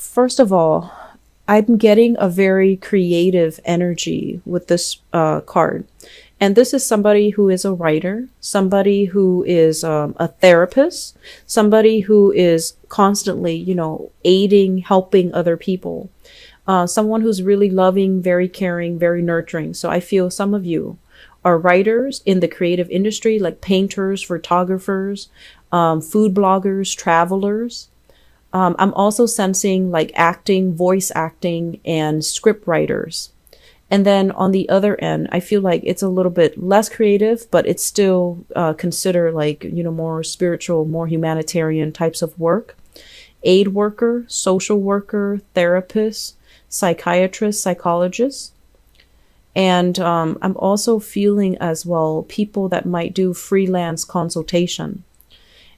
First of all, I'm getting a very creative energy with this card. And this is somebody who is a writer, somebody who is a therapist, somebody who is constantly, aiding, helping other people. Someone who's really loving, very caring, very nurturing. So I feel some of you are writers in the creative industry, like painters, photographers, food bloggers, travelers. I'm also sensing like acting, voice acting, and script writers. And then on the other end, I feel like it's a little bit less creative, but it's still considered like, more spiritual, more humanitarian types of work. Aid worker, social worker, therapist, psychiatrist, psychologist. And I'm also feeling as well people that might do freelance consultation.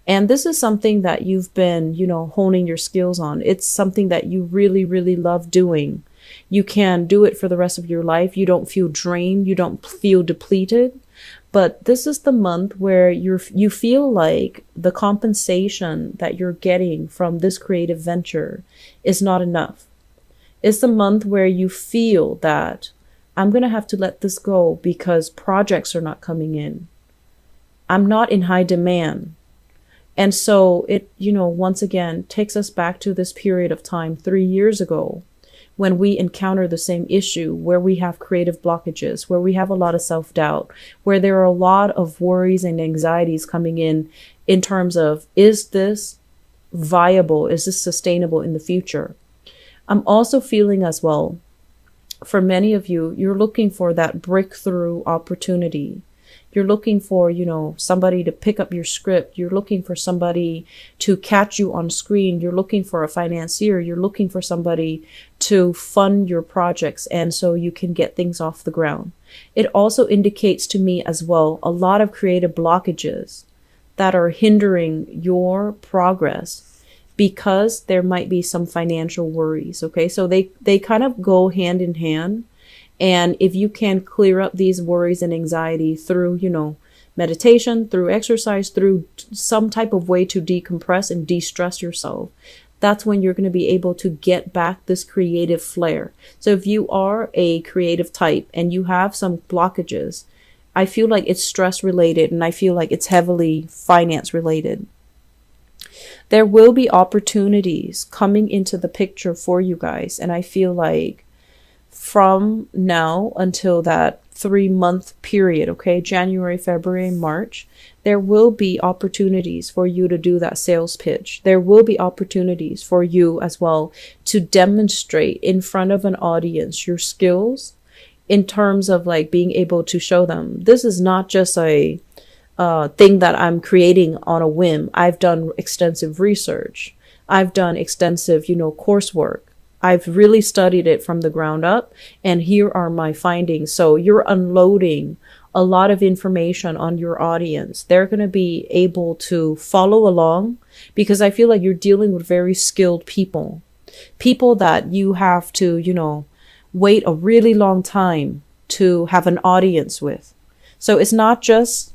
And this is something that you've been, honing your skills on. It's something that you really, really love doing. You can do it for the rest of your life. You don't feel drained. You don't feel depleted. But this is the month where you feel like the compensation that you're getting from this creative venture is not enough. It's the month where you feel that I'm going to have to let this go because projects are not coming in. I'm not in high demand. And so it, once again, takes us back to this period of time 3 years ago when we encounter the same issue, where we have creative blockages, where we have a lot of self-doubt, where there are a lot of worries and anxieties coming in terms of, is this viable? Is this sustainable in the future? I'm also feeling as well, for many of you, you're looking for that breakthrough opportunity. You're looking for, somebody to pick up your script. You're looking for somebody to catch you on screen. You're looking for a financier. You're looking for somebody to fund your projects. And so you can get things off the ground. It also indicates to me as well, a lot of creative blockages that are hindering your progress because there might be some financial worries. Okay. So they kind of go hand in hand. And if you can clear up these worries and anxiety through, meditation, through exercise, through some type of way to decompress and de-stress yourself, that's when you're going to be able to get back this creative flair. So if you are a creative type and you have some blockages, I feel like it's stress related and I feel like it's heavily finance related. There will be opportunities coming into the picture for you guys. And I feel like from now until that 3-month period, okay, January, February, March, there will be opportunities for you to do that sales pitch. There will be opportunities for you as well to demonstrate in front of an audience your skills in terms of like being able to show them. This is not just a thing that I'm creating on a whim. I've done extensive research. I've done extensive, coursework. I've really studied it from the ground up, and here are my findings. So you're unloading a lot of information on your audience. They're going to be able to follow along because I feel like you're dealing with very skilled people that you have to, wait a really long time to have an audience with. So it's not just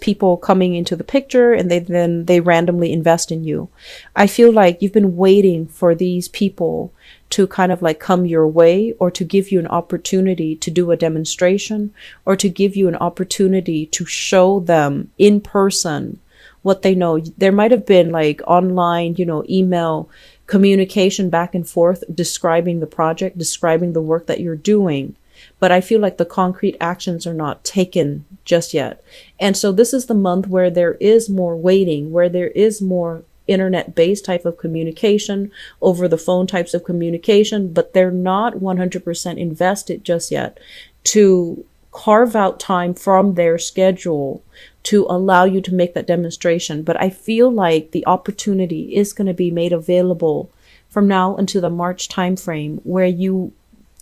people coming into the picture and they randomly invest in you. I feel like you've been waiting for these people to kind of like come your way or to give you an opportunity to do a demonstration or to give you an opportunity to show them in person what they know. There might have been like online, email communication back and forth describing the project, describing the work that you're doing. But I feel like the concrete actions are not taken just yet. And so this is the month where there is more waiting, where there is more internet-based type of communication, over the phone types of communication, but they're not 100% invested just yet to carve out time from their schedule to allow you to make that demonstration. But I feel like the opportunity is going to be made available from now until the March timeframe where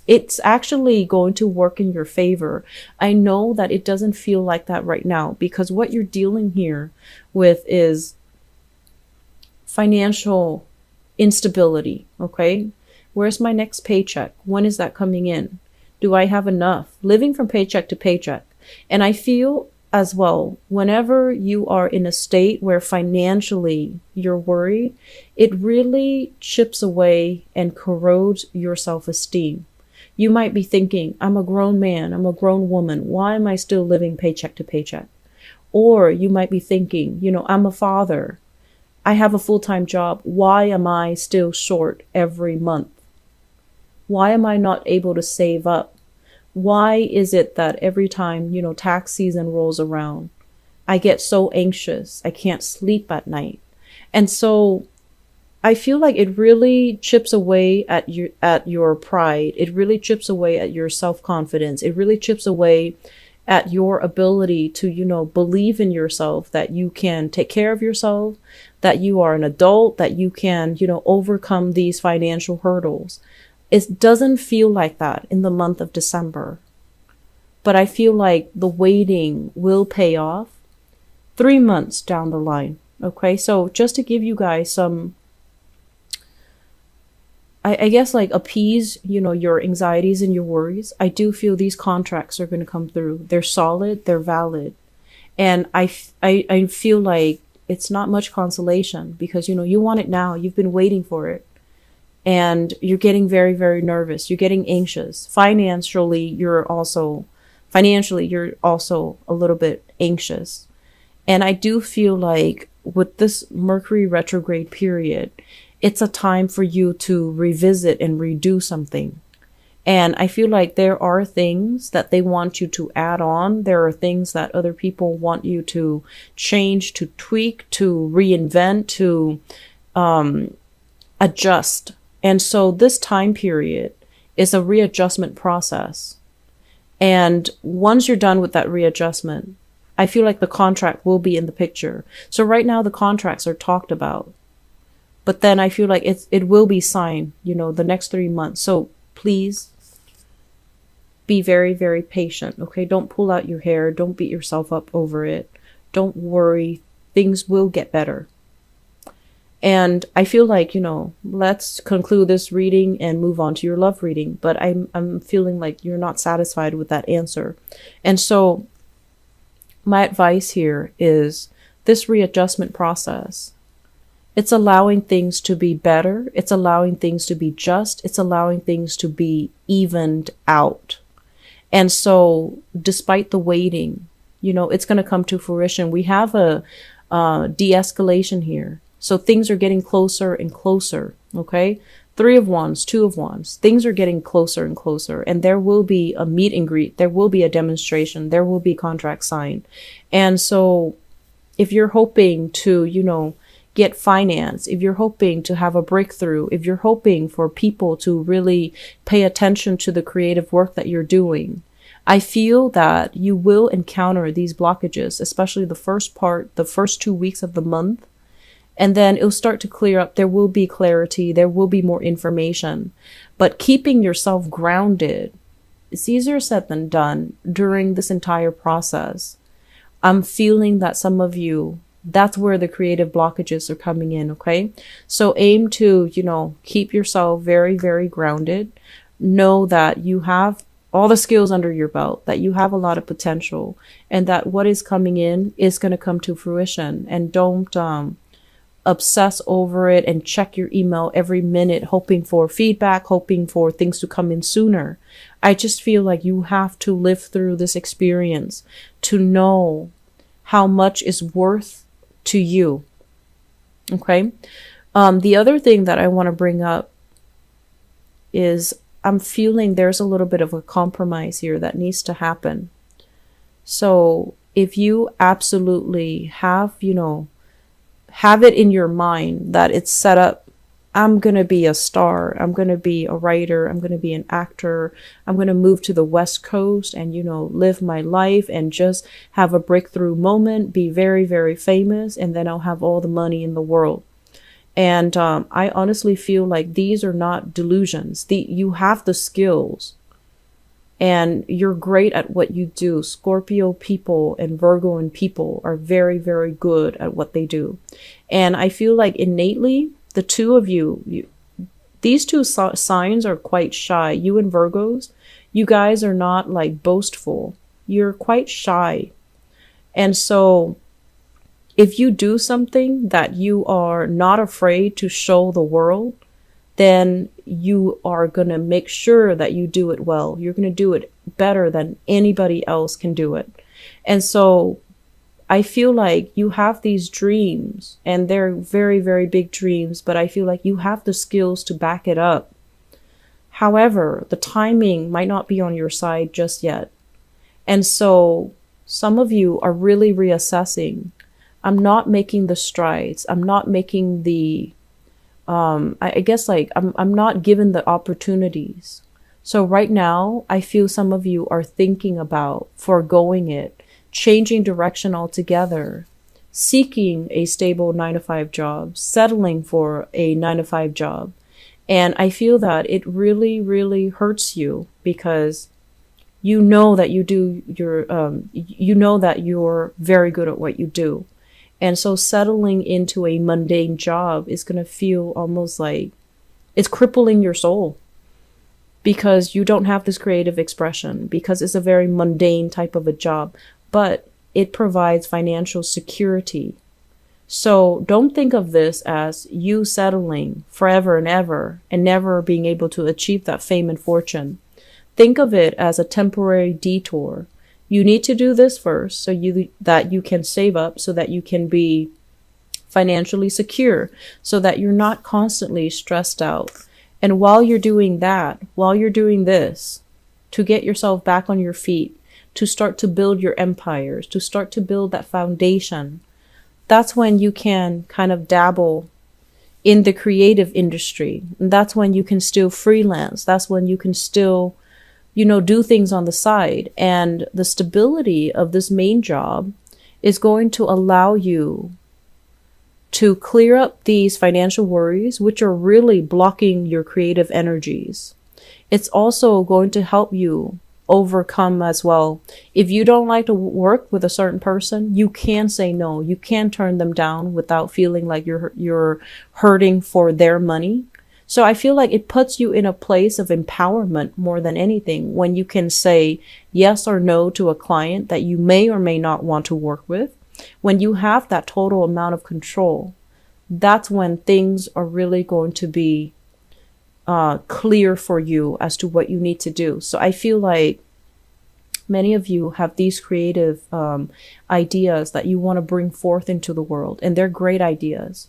it's actually going to work in your favor. I know that it doesn't feel like that right now because what you're dealing here with is financial instability. Okay. Where's my next paycheck? When is that coming in? Do I have enough? Living from paycheck to paycheck. And I feel as well, whenever you are in a state where financially you're worried, it really chips away and corrodes your self-esteem. You might be thinking, I'm a grown man, I'm a grown woman. Why am I still living paycheck to paycheck? Or you might be thinking, I'm a father. I have a full-time job. Why am I still short every month? Why am I not able to save up? Why is it that every time, tax season rolls around, I get so anxious, I can't sleep at night? And so I feel like it really chips away at your pride. It really chips away at your self-confidence. It really chips away at your ability to, believe in yourself, that you can take care of yourself, that you are an adult, that you can, overcome these financial hurdles. It doesn't feel like that in the month of December. But I feel like the waiting will pay off 3 months down the line. Okay, so just to give you guys some, I guess, like, appease, your anxieties and your worries, I do feel these contracts are going to come through. They're solid, they're valid. And I feel like it's not much consolation because, you want it now. You've been waiting for it. And you're getting very, very nervous. You're getting anxious. Financially, you're also a little bit anxious. And I do feel like with this Mercury retrograde period, it's a time for you to revisit and redo something. And I feel like there are things that they want you to add on. There are things that other people want you to change, to tweak, to reinvent, to adjust. And so this time period is a readjustment process. And once you're done with that readjustment, I feel like the contract will be in the picture. So right now the contracts are talked about. But then I feel like it will be signed, the next 3 months. So please be very, very patient. Okay. Don't pull out your hair. Don't beat yourself up over it. Don't worry. Things will get better. And I feel like, let's conclude this reading and move on to your love reading. But I'm feeling like you're not satisfied with that answer. And so my advice here is this readjustment process. It's allowing things to be better. It's allowing things to be just. It's allowing things to be evened out. And so despite the waiting, it's going to come to fruition. We have a de-escalation here. So things are getting closer and closer, okay? 3 of Wands, 2 of Wands. Things are getting closer and closer. And there will be a meet and greet. There will be a demonstration. There will be contract signed. And so if you're hoping to, get finance, if you're hoping to have a breakthrough, if you're hoping for people to really pay attention to the creative work that you're doing, I feel that you will encounter these blockages, especially the first 2 weeks of the month. And then it'll start to clear up. There will be clarity. There will be more information. But keeping yourself grounded is easier said than done during this entire process. I'm feeling that some of you, that's where the creative blockages are coming in, okay? So aim to, keep yourself very, very grounded. Know that you have all the skills under your belt, that you have a lot of potential, and that what is coming in is going to come to fruition. And don't obsess over it and check your email every minute, hoping for feedback, hoping for things to come in sooner. I just feel like you have to live through this experience to know how much is worth to you. Okay. The other thing that I want to bring up is I'm feeling there's a little bit of a compromise here that needs to happen. So if you absolutely have it in your mind that it's set up, I'm going to be a star, I'm going to be a writer, I'm going to be an actor, I'm going to move to the West Coast and, live my life and just have a breakthrough moment, be very, very famous, and then I'll have all the money in the world. And I honestly feel like these are not delusions. You have the skills and you're great at what you do. Scorpio people and Virgo and people are very, very good at what they do. And I feel like innately, the two of you, these two signs are quite shy. You and Virgos, you guys are not like boastful. You're quite shy. And so if you do something that you are not afraid to show the world, then you are going to make sure that you do it well. You're going to do it better than anybody else can do it. And so I feel like you have these dreams, and they're very, very big dreams, but I feel like you have the skills to back it up. However, the timing might not be on your side just yet. And so some of you are really reassessing. I'm not making the strides. I'm not making the, I guess like I'm not given the opportunities. So right now, I feel some of you are thinking about foregoing it, changing direction altogether, seeking a stable 9-to-5 job, settling for a 9-to-5 job. And I feel that it really, really hurts you because you know that you know that you're very good at what you do. And so settling into a mundane job is going to feel almost like it's crippling your soul because you don't have this creative expression, because it's a very mundane type of a job, but it provides financial security. So don't think of this as you settling forever and ever and never being able to achieve that fame and fortune. Think of it as a temporary detour. You need to do this first so that you can save up, so that you can be financially secure, so that you're not constantly stressed out. And while you're doing that, while you're doing this, to get yourself back on your feet, to start to build your empires, to start to build that foundation, that's when you can kind of dabble in the creative industry. And that's when you can still freelance. That's when you can still, do things on the side. And the stability of this main job is going to allow you to clear up these financial worries, which are really blocking your creative energies. It's also going to help you overcome as well. If you don't like to work with a certain person, you can say no. You can turn them down without feeling like you're hurting for their money. So I feel like it puts you in a place of empowerment more than anything when you can say yes or no to a client that you may or may not want to work with. When you have that total amount of control, that's when things are really going to be clear for you as to what you need to do. So I feel like many of you have these creative ideas that you want to bring forth into the world, and they're great ideas.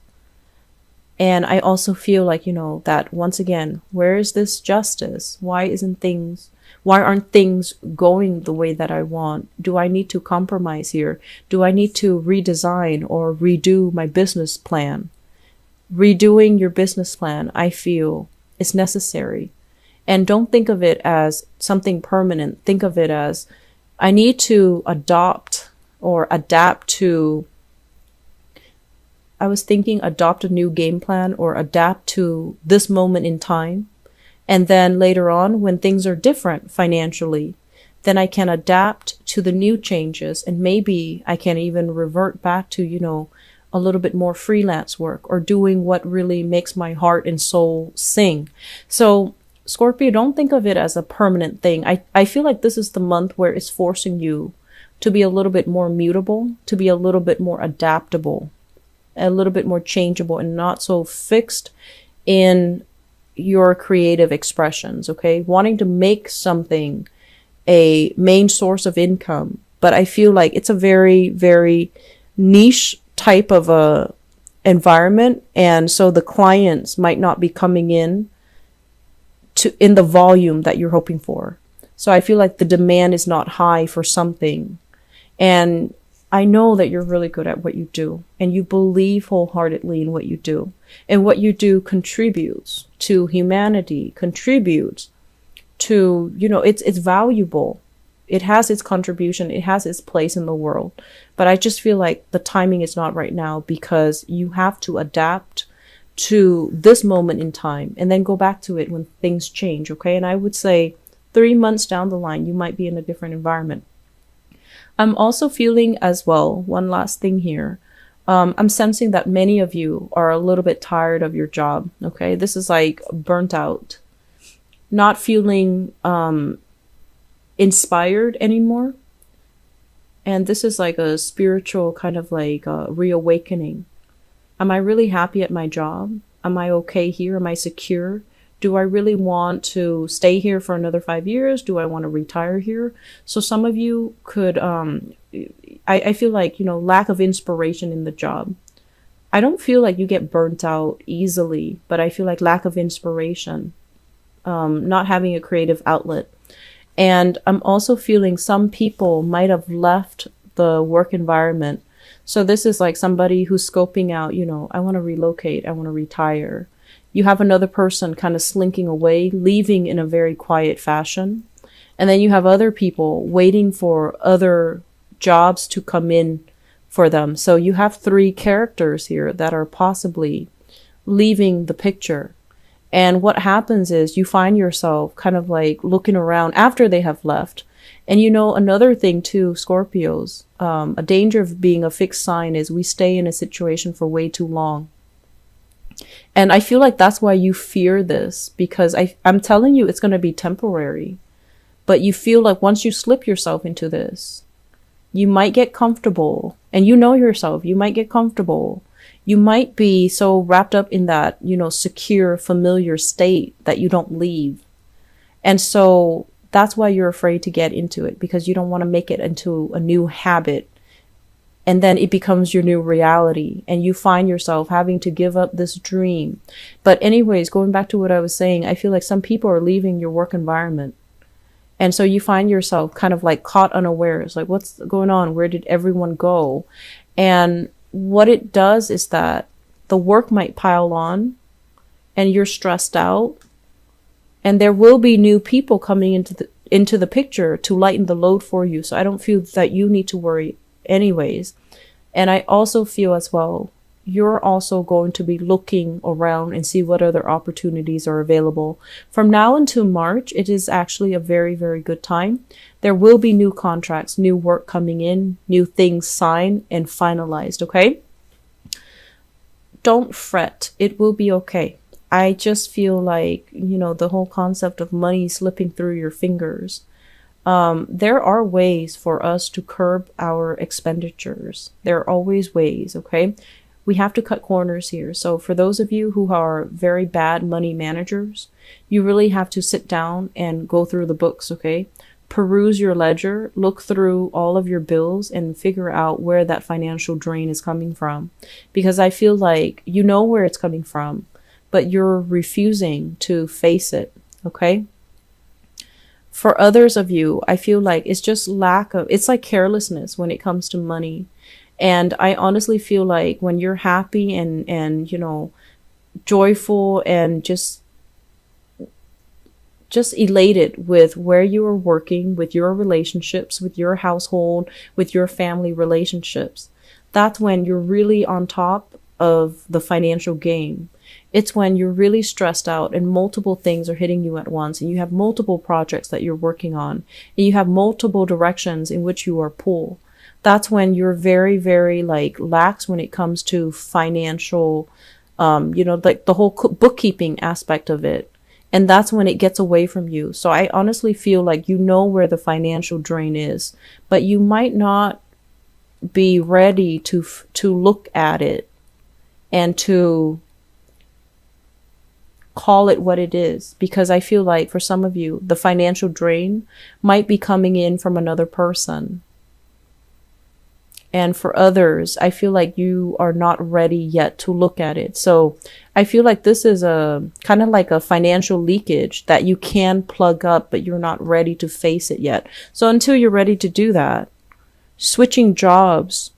And I also feel like, that once again, where is this justice? Why aren't things going the way that I want? Do I need to compromise here? Do I need to redesign or redo my business plan? Redoing your business plan, I feel, is necessary. And don't think of it as something permanent. Think of it as, I need to adopt or adapt to, I was thinking adopt a new game plan or adapt to this moment in time. And then later on, when things are different financially, then I can adapt to the new changes. And maybe I can even revert back to, a little bit more freelance work or doing what really makes my heart and soul sing. So Scorpio, don't think of it as a permanent thing. I feel like this is the month where it's forcing you to be a little bit more mutable, to be a little bit more adaptable, a little bit more changeable, and not so fixed in your creative expressions, okay? Wanting to make something a main source of income, but I feel like it's a very, very niche type of a environment, and so the clients might not be coming in the volume that you're hoping for. So I feel like the demand is not high for something, and I know that you're really good at what you do, and you believe wholeheartedly in what you do, and what you do contributes to humanity, contributes to, it's valuable. It has its contribution. It has its place in the world. But I just feel like the timing is not right now, because you have to adapt to this moment in time and then go back to it when things change. Okay. And I would say 3 months down the line, you might be in a different environment. I'm also feeling as well, one last thing here. I'm sensing that many of you are a little bit tired of your job. Okay. This is like burnt out, not feeling, inspired anymore. And this is like a spiritual kind of like reawakening. Am I really happy at my job? Am I okay here? Am I secure? Do I really want to stay here for another 5 years? Do I want to retire here? So some of you could, I feel like, lack of inspiration in the job. I don't feel like you get burnt out easily, but I feel like lack of inspiration, not having a creative outlet. And I'm also feeling some people might have left the work environment. So this is like somebody who's scoping out, I want to relocate, I want to retire. You have another person kind of slinking away, leaving in a very quiet fashion. And then you have other people waiting for other jobs to come in for them. So you have three characters here that are possibly leaving the picture. And what happens is you find yourself kind of like looking around after they have left. And another thing too, Scorpios, a danger of being a fixed sign is we stay in a situation for way too long. And I feel like that's why you fear this, because I'm telling you it's going to be temporary. But you feel like once you slip yourself into this, you might get comfortable. And yourself, you might get comfortable. You might be so wrapped up in that, secure, familiar state that you don't leave. And so that's why you're afraid to get into it, because you don't want to make it into a new habit. And then it becomes your new reality and you find yourself having to give up this dream. But anyways, going back to what I was saying, I feel like some people are leaving your work environment. And so you find yourself kind of like caught unawares, like what's going on? Where did everyone go? And what it does is that the work might pile on and you're stressed out, and there will be new people coming into the picture to lighten the load for you. So I don't feel that you need to worry anyways. And I also feel as well, you're also going to be looking around and see what other opportunities are available. From now until March, it is actually a very, very good time. There will be new contracts, new work coming in, new things signed and finalized, okay? Don't fret. It will be okay. I just feel like, the whole concept of money slipping through your fingers. There are ways for us to curb our expenditures. There are always ways, okay? We have to cut corners here. So for those of you who are very bad money managers, you really have to sit down and go through the books, okay? Peruse your ledger, look through all of your bills and figure out where that financial drain is coming from. Because I feel like you know where it's coming from, but you're refusing to face it, okay? For others of you, I feel like it's just it's like carelessness when it comes to money. And I honestly feel like when you're happy and joyful and just elated with where you are working, with your relationships, with your household, with your family relationships, that's when you're really on top of the financial game. It's when you're really stressed out and multiple things are hitting you at once, and you have multiple projects that you're working on, and you have multiple directions in which you are pulled. That's when you're very, very lax when it comes to financial, like the whole bookkeeping aspect of it. And that's when it gets away from you. So I honestly feel like you know where the financial drain is, but you might not be ready to look at it and to call it what it is. Because I feel like for some of you, the financial drain might be coming in from another person. And for others, I feel like you are not ready yet to look at it. So I feel like this is a kind of like a financial leakage that you can plug up, but you're not ready to face it yet. So until you're ready to do that, switching jobs,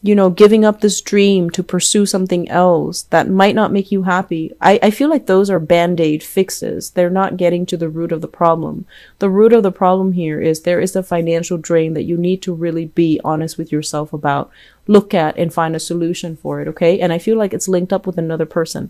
giving up this dream to pursue something else that might not make you happy. I feel like those are band-aid fixes. They're not getting to the root of the problem. The root of the problem here is there is a financial drain that you need to really be honest with yourself about, look at and find a solution for it, okay? And I feel like it's linked up with another person.